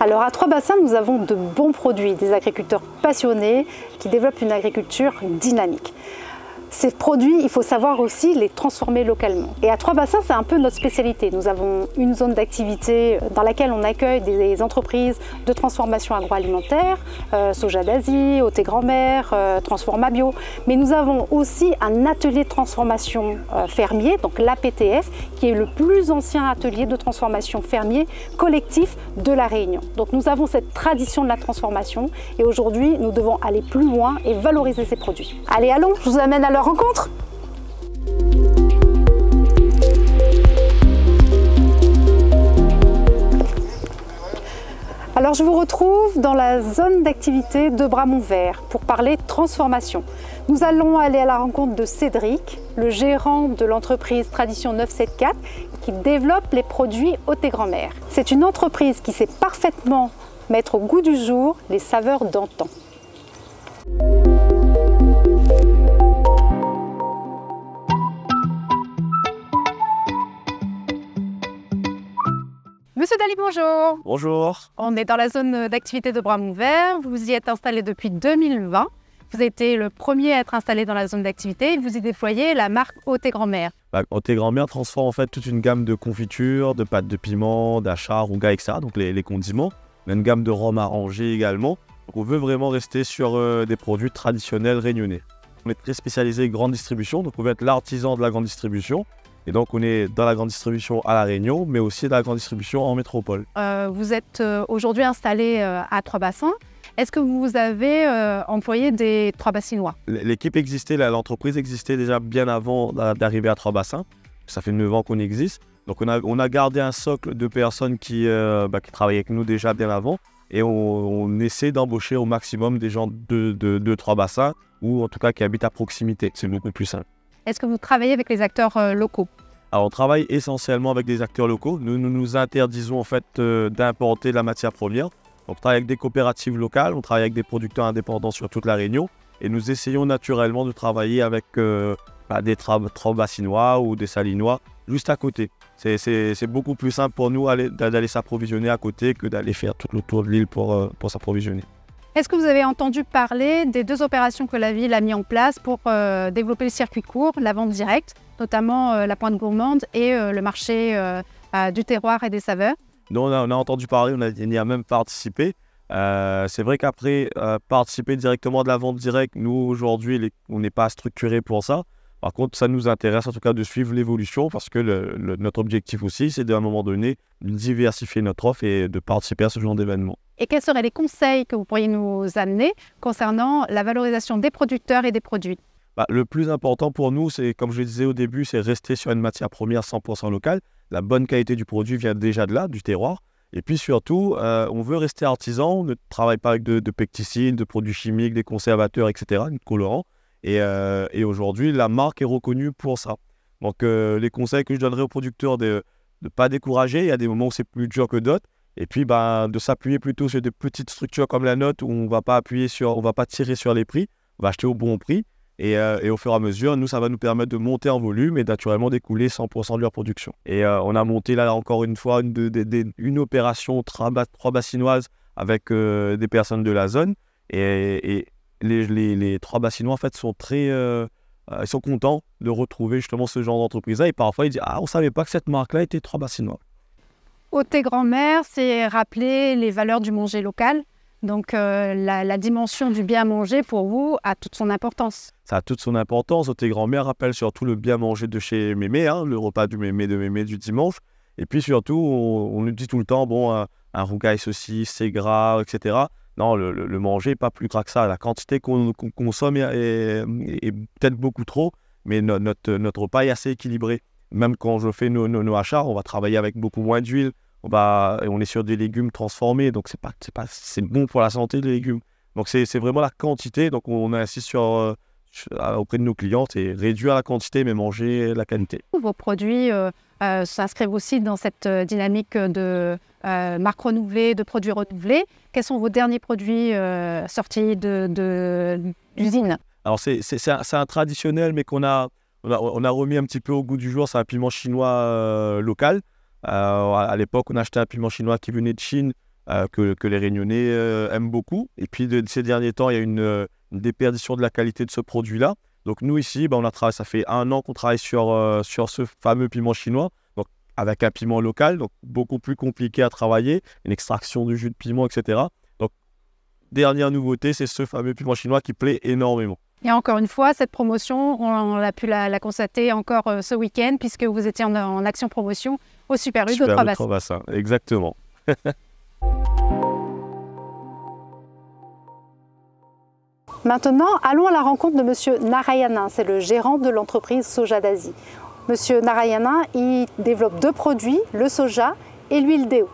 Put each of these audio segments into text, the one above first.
Alors à Trois-Bassins, nous avons de bons produits, des agriculteurs passionnés qui développent une agriculture dynamique. Ces produits, il faut savoir aussi les transformer localement. Et à Trois-Bassins, c'est un peu notre spécialité. Nous avons une zone d'activité dans laquelle on accueille des entreprises de transformation agroalimentaire, Soja d'Asie, Othé Grand-Mère, Transforma Bio. Mais nous avons aussi un atelier de transformation fermier, donc l'APTF, qui est le plus ancien atelier de transformation fermier collectif de La Réunion. Donc nous avons cette tradition de la transformation et aujourd'hui, nous devons aller plus loin et valoriser ces produits. Allez, allons, je vous amène à leur rencontre. Alors je vous retrouve dans la zone d'activité de Bramont-Vert pour parler transformation. Nous allons aller à la rencontre de Cédric, le gérant de l'entreprise Tradition 974 qui développe les produits Othé Grand-Mère. C'est une entreprise qui sait parfaitement mettre au goût du jour les saveurs d'antan. Monsieur Dali, bonjour. Bonjour. On est dans la zone d'activité de Bramont-Vert. Vous y êtes installé depuis 2020. Vous avez été le premier à être installé dans la zone d'activité et vous y déployez la marque Othé Grand-Mère. Othé Grand-Mère transforme en fait toute une gamme de confitures, de pâtes de piment, d'achats, rouga, etc. Donc les condiments. On a une gamme de rhum arrangé également. Donc on veut vraiment rester sur des produits traditionnels réunionnais. On est très spécialisé grande distribution, donc on veut être l'artisan de la grande distribution. Et donc, on est dans la grande distribution à La Réunion, mais aussi dans la grande distribution en métropole. Vous êtes aujourd'hui installé à Trois-Bassins. Est-ce que vous avez employé des Trois-Bassinois? L'équipe existait, l'entreprise existait déjà bien avant d'arriver à Trois-Bassins. Ça fait 9 ans qu'on existe. Donc, on a gardé un socle de personnes qui travaillaient avec nous déjà bien avant. Et on essaie d'embaucher au maximum des gens de Trois-Bassins ou en tout cas qui habitent à proximité. C'est beaucoup plus simple. Est-ce que vous travaillez avec les acteurs locaux? Alors, on travaille essentiellement avec des acteurs locaux. Nous nous interdisons en fait d'importer la matière première. Donc, on travaille avec des coopératives locales, on travaille avec des producteurs indépendants sur toute la Réunion. Et nous essayons naturellement de travailler avec des Trois-Bassinois ou des Salinois juste à côté. C'est beaucoup plus simple pour nous d'aller s'approvisionner à côté que d'aller faire tout le tour de l'île pour s'approvisionner. Est-ce que vous avez entendu parler des 2 opérations que la ville a mis en place pour développer le circuit court, la vente directe, notamment la pointe gourmande et le marché du terroir et des saveurs? Nous, on a entendu parler, on y a même participé. C'est vrai qu'après, participer directement de la vente directe, nous, aujourd'hui, on n'est pas structuré pour ça. Par contre, ça nous intéresse en tout cas de suivre l'évolution parce que notre objectif aussi, c'est à un moment donné de diversifier notre offre et de participer à ce genre d'événement. Et quels seraient les conseils que vous pourriez nous amener concernant la valorisation des producteurs et des produits? Le plus important pour nous, c'est, comme je le disais au début, c'est rester sur une matière première 100% locale. La bonne qualité du produit vient déjà de là, du terroir. Et puis surtout, on veut rester artisan, on ne travaille pas avec de pesticides, de produits chimiques, des conservateurs, etc., de colorants. Et aujourd'hui, la marque est reconnue pour ça. Donc, les conseils que je donnerais aux producteurs, de ne pas décourager. Il y a des moments où c'est plus dur que d'autres. Et puis, de s'appuyer plutôt sur des petites structures comme la nôtre où on ne va pas tirer sur les prix. On va acheter au bon prix. Et au fur et à mesure, nous, ça va nous permettre de monter en volume et naturellement d'écouler 100% de leur production. Et on a monté là encore une fois une opération Trois-Bassinoise avec des personnes de la zone. Et les Trois-Bassinois en fait sont ils sont contents de retrouver justement ce genre d'entreprise-là. Et parfois, ils disent « Ah, on ne savait pas que cette marque-là était Trois-Bassinois ». Othé Grand-Mère, c'est rappeler les valeurs du manger local. Donc la dimension du bien manger pour vous a toute son importance. Ça a toute son importance. Othé Grand-Mère rappelle surtout le bien manger de chez Mémé, le repas de Mémé du dimanche. Et puis surtout, on nous dit tout le temps, un rougail saucisse, c'est gras, etc. Non, le manger n'est pas plus gras que ça. La quantité qu'on consomme est peut-être beaucoup trop, mais notre repas est assez équilibré. Même quand je fais nos achats, on va travailler avec beaucoup moins d'huile. On est sur des légumes transformés, donc c'est bon pour la santé, les légumes. Donc c'est vraiment la quantité. Donc on insiste auprès de nos clients, c'est réduire la quantité mais manger la qualité. Vos produits s'inscrivent aussi dans cette dynamique de marque renouvelée, de produits renouvelés. Quels sont vos derniers produits sortis de l'usine? Alors c'est un traditionnel mais qu'on a remis un petit peu au goût du jour. C'est un piment chinois local. À l'époque, on achetait un piment chinois qui venait de Chine, que les Réunionnais aiment beaucoup. Et puis ces derniers temps, il y a une déperdition de la qualité de ce produit-là. Donc nous ici, ça fait 1 an qu'on travaille sur ce fameux piment chinois, donc avec un piment local, donc beaucoup plus compliqué à travailler, une extraction du jus de piment, etc. Donc dernière nouveauté, c'est ce fameux piment chinois qui plaît énormément. Et encore une fois, cette promotion, on a pu la constater encore ce week-end, puisque vous étiez en action promotion au Super U de Trois-Bassins. Exactement. Maintenant, allons à la rencontre de Monsieur Narayana, c'est le gérant de l'entreprise Soja d'Asie. Monsieur Narayana, il développe 2 produits, le soja et l'huile d'EO.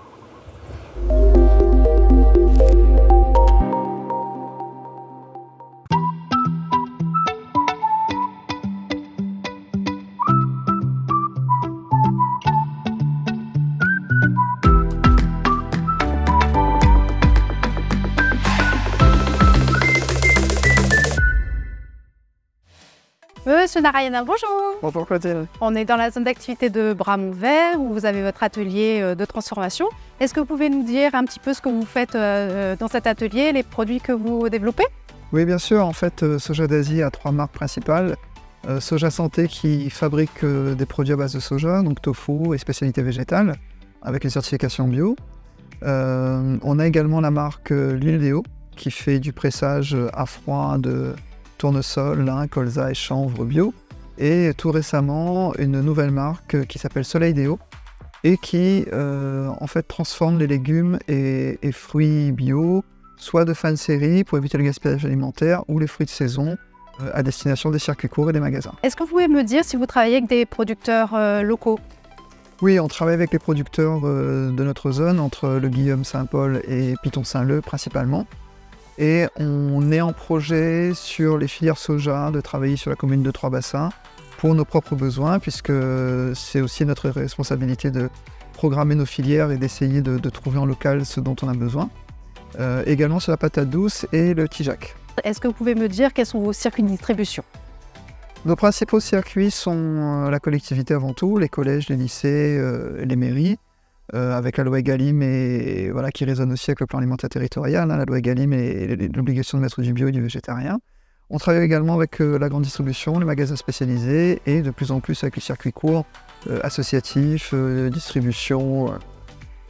Monsieur Narayana, bonjour. Bonjour Clotilde. On est dans la zone d'activité de Bramont-Vert où vous avez votre atelier de transformation. Est-ce que vous pouvez nous dire un petit peu ce que vous faites dans cet atelier, les produits que vous développez? Oui, bien sûr. En fait, Soja d'Asie a 3 marques principales. Soja Santé qui fabrique des produits à base de soja, donc tofu et spécialités végétales, avec les certifications bio. On a également la marque l'huile d'EO qui fait du pressage à froid de tournesol, lin, colza et chanvre bio. Et tout récemment, une nouvelle marque qui s'appelle Soleil d'EO et qui en fait transforme les légumes et fruits bio, soit de fin de série pour éviter le gaspillage alimentaire, ou les fruits de saison à destination des circuits courts et des magasins. Est-ce que vous pouvez me dire si vous travaillez avec des producteurs locaux? Oui, on travaille avec les producteurs de notre zone, entre le Guillaume Saint-Paul et Piton-Saint-Leu principalement. Et on est en projet sur les filières soja de travailler sur la commune de Trois-Bassins pour nos propres besoins, puisque c'est aussi notre responsabilité de programmer nos filières et d'essayer de trouver en local ce dont on a besoin. Également sur la patate douce et le tijac. Est-ce que vous pouvez me dire quels sont vos circuits de distribution? Nos principaux circuits sont la collectivité avant tout, les collèges, les lycées, les mairies, avec la loi Egalim et voilà, qui résonne aussi avec le plan alimentaire territorial, la loi Egalim et l'obligation de mettre du bio et du végétarien. On travaille également avec la grande distribution, les magasins spécialisés et de plus en plus avec les circuits courts, associatifs, distribution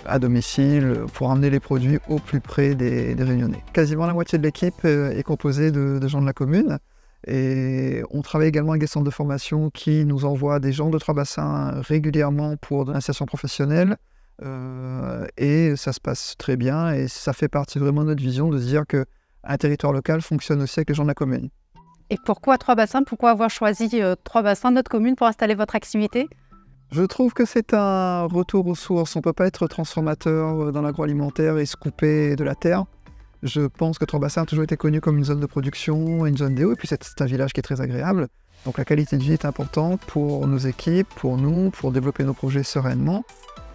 à domicile, pour amener les produits au plus près des Réunionnais. Quasiment la moitié de l'équipe est composée de gens de la commune. Et on travaille également avec des centres de formation qui nous envoient des gens de Trois-Bassins régulièrement pour de l'insertion professionnelle. Et ça se passe très bien et ça fait partie vraiment de notre vision de se dire qu'un territoire local fonctionne aussi avec les gens de la commune. Et pourquoi Trois-Bassins? Pourquoi avoir choisi Trois-Bassins, notre commune, pour installer votre activité? Je trouve que c'est un retour aux sources. On ne peut pas être transformateur dans l'agroalimentaire et se couper de la terre. Je pense que Trois-Bassins a toujours été connu comme une zone de production, une zone d'EO, et puis c'est un village qui est très agréable. Donc la qualité de vie est importante pour nos équipes, pour nous, pour développer nos projets sereinement.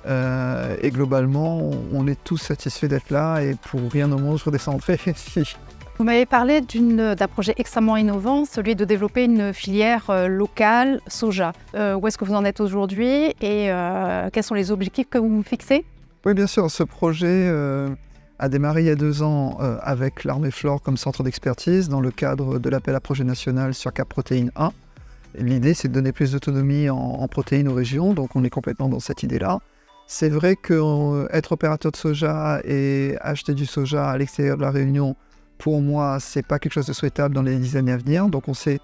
Et globalement, on est tous satisfaits d'être là et pour rien au monde je redescendrai ici. Vous m'avez parlé d'un projet extrêmement innovant, celui de développer une filière locale soja. Où est-ce que vous en êtes aujourd'hui et quels sont les objectifs que vous vous fixez? Oui, bien sûr, ce projet a démarré il y a 2 ans avec l'Armée Flore comme centre d'expertise dans le cadre de l'appel à projet national sur Cap Protéines 1. L'idée, c'est de donner plus d'autonomie en protéines aux régions, donc on est complètement dans cette idée-là. C'est vrai qu'être opérateur de soja et acheter du soja à l'extérieur de la Réunion, pour moi, c'est pas quelque chose de souhaitable dans les 10 années à venir. Donc on s'est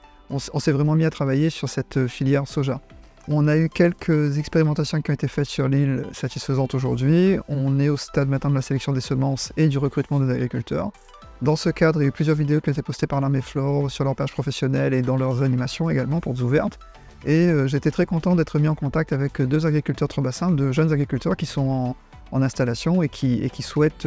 vraiment mis à travailler sur cette filière soja. On a eu quelques expérimentations qui ont été faites sur l'île satisfaisantes aujourd'hui. On est au stade maintenant de la sélection des semences et du recrutement des agriculteurs. Dans ce cadre, il y a eu plusieurs vidéos qui ont été postées par l'Armée Flore sur leur page professionnelle et dans leurs animations également, portes ouvertes. Et j'étais très content d'être mis en contact avec 2 agriculteurs de Trois-Bassins, 2 jeunes agriculteurs qui sont en installation et qui souhaitent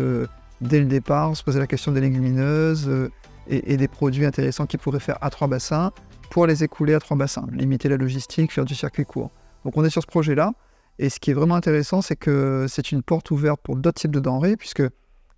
dès le départ se poser la question des légumineuses et des produits intéressants qu'ils pourraient faire à Trois-Bassins pour les écouler à Trois-Bassins, limiter la logistique, faire du circuit court. Donc on est sur ce projet-là, et ce qui est vraiment intéressant, c'est que c'est une porte ouverte pour d'autres types de denrées, puisque,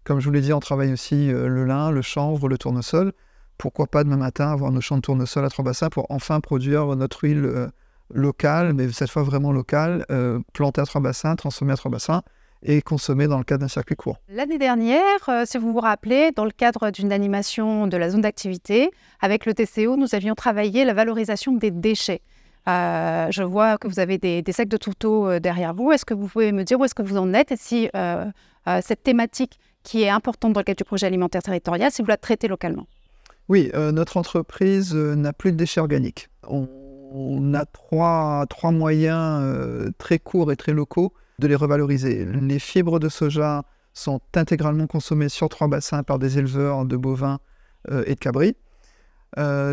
comme je vous l'ai dit, on travaille aussi le lin, le chanvre, le tournesol. Pourquoi pas demain matin avoir nos champs de tournesol à Trois-Bassins pour enfin produire notre huile locale, mais cette fois vraiment locale, plantée à Trois-Bassins, transformée à Trois-Bassins, et consommés dans le cadre d'un circuit court. L'année dernière, si vous vous rappelez, dans le cadre d'une animation de la zone d'activité, avec le TCO, nous avions travaillé la valorisation des déchets. Je vois que vous avez des sacs de tourteaux derrière vous. Est-ce que vous pouvez me dire où est-ce que vous en êtes et si cette thématique qui est importante dans le cadre du projet alimentaire territorial, si vous la traitez localement? Oui, notre entreprise n'a plus de déchets organiques. On a trois moyens très courts et très locaux de les revaloriser. Les fibres de soja sont intégralement consommées sur 3 bassins par des éleveurs de bovins et de cabris.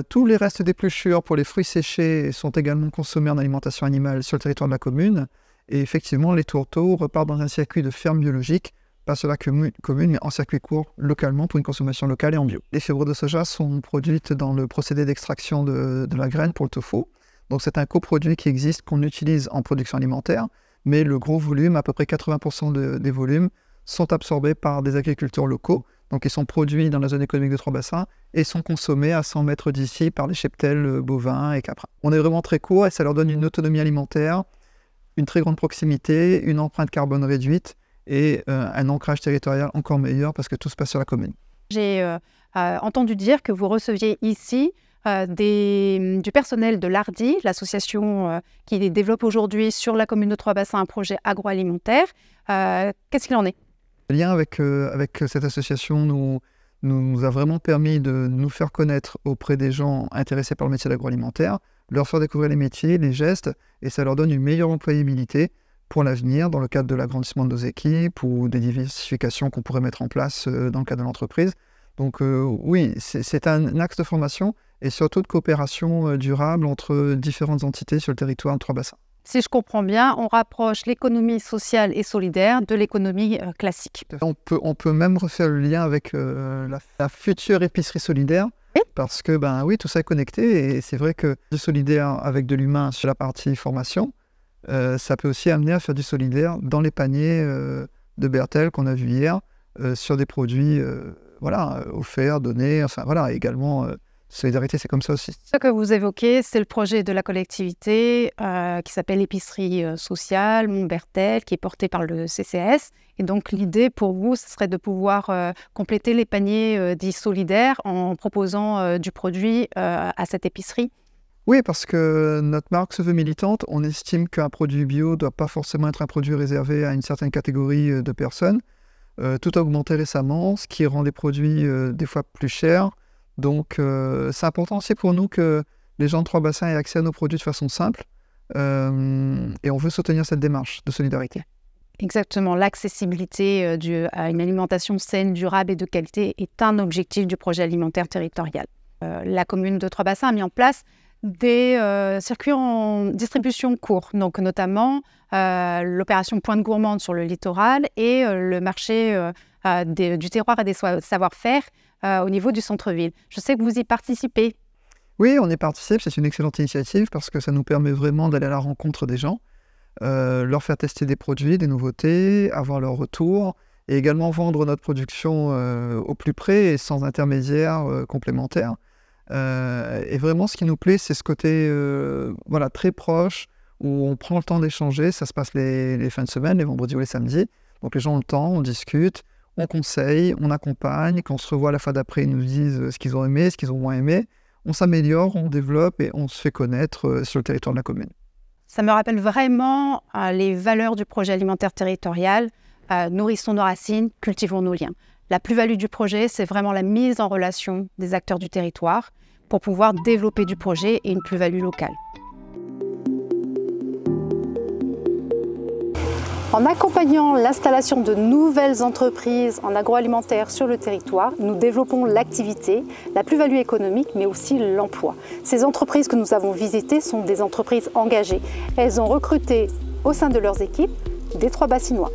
Tous les restes d'épluchures pour les fruits séchés sont également consommés en alimentation animale sur le territoire de la commune. Et effectivement, les tourteaux repartent dans un circuit de ferme biologique, pas sur la commune, mais en circuit court localement pour une consommation locale et en bio. Les fibres de soja sont produites dans le procédé d'extraction de la graine pour le tofu. Donc c'est un coproduit qui existe, qu'on utilise en production alimentaire, mais le gros volume, à peu près 80% des volumes, sont absorbés par des agriculteurs locaux. Donc ils sont produits dans la zone économique de 3 bassins et sont consommés à 100 mètres d'ici par les cheptels bovins et caprins. On est vraiment très court et ça leur donne une autonomie alimentaire, une très grande proximité, une empreinte carbone réduite et un ancrage territorial encore meilleur parce que tout se passe sur la commune. J'ai entendu dire que vous receviez ici du personnel de l'ARDI, l'association qui développe aujourd'hui sur la commune de 3 bassins un projet agroalimentaire. Qu'est-ce qu'il en est? Le lien avec cette association nous a vraiment permis de nous faire connaître auprès des gens intéressés par le métier d'agroalimentaire, leur faire découvrir les métiers, les gestes, et ça leur donne une meilleure employabilité pour l'avenir dans le cadre de l'agrandissement de nos équipes ou des diversifications qu'on pourrait mettre en place dans le cadre de l'entreprise. Donc oui, c'est un axe de formation et surtout de coopération durable entre différentes entités sur le territoire de 3 bassins. Si je comprends bien, on rapproche l'économie sociale et solidaire de l'économie classique. On peut même refaire le lien avec la future épicerie solidaire, oui. Parce que oui, tout ça est connecté et c'est vrai que du solidaire avec de l'humain sur la partie formation, ça peut aussi amener à faire du solidaire dans les paniers de Bertel qu'on a vu hier sur des produits offerts, donnés, enfin voilà, également... Solidarité, c'est comme ça aussi. Ce que vous évoquez, c'est le projet de la collectivité qui s'appelle l'épicerie sociale Montbertel, qui est porté par le CCAS. Et donc, l'idée pour vous, ce serait de pouvoir compléter les paniers dits solidaires en proposant du produit à cette épicerie. Oui, parce que notre marque se veut militante. On estime qu'un produit bio ne doit pas forcément être un produit réservé à une certaine catégorie de personnes. Tout a augmenté récemment, ce qui rend les produits des fois plus chers. Donc, c'est important aussi pour nous que les gens de 3 bassins aient accès à nos produits de façon simple et on veut soutenir cette démarche de solidarité. Exactement, l'accessibilité à une alimentation saine, durable et de qualité est un objectif du projet alimentaire territorial. La commune de 3 bassins a mis en place des circuits en distribution court, donc notamment l'opération Pointe Gourmande sur le littoral et le marché du terroir et des savoir-faire au niveau du centre-ville. Je sais que vous y participez. Oui, on y participe. C'est une excellente initiative parce que ça nous permet vraiment d'aller à la rencontre des gens, leur faire tester des produits, des nouveautés, avoir leur retour et également vendre notre production au plus près et sans intermédiaire complémentaire. Et vraiment, ce qui nous plaît, c'est ce côté très proche où on prend le temps d'échanger. Ça se passe les fins de semaine, les vendredis ou les samedis. Donc les gens ont le temps, on discute. On conseille, on accompagne, quand on se revoit à la fois d'après, ils nous disent ce qu'ils ont aimé, ce qu'ils ont moins aimé. On s'améliore, on développe et on se fait connaître sur le territoire de la commune. Ça me rappelle vraiment les valeurs du projet alimentaire territorial. Nourrissons nos racines, cultivons nos liens. La plus-value du projet, c'est vraiment la mise en relation des acteurs du territoire pour pouvoir développer du projet et une plus-value locale. En accompagnant l'installation de nouvelles entreprises en agroalimentaire sur le territoire, nous développons l'activité, la plus-value économique, mais aussi l'emploi. Ces entreprises que nous avons visitées sont des entreprises engagées. Elles ont recruté au sein de leurs équipes des 3 bassinois.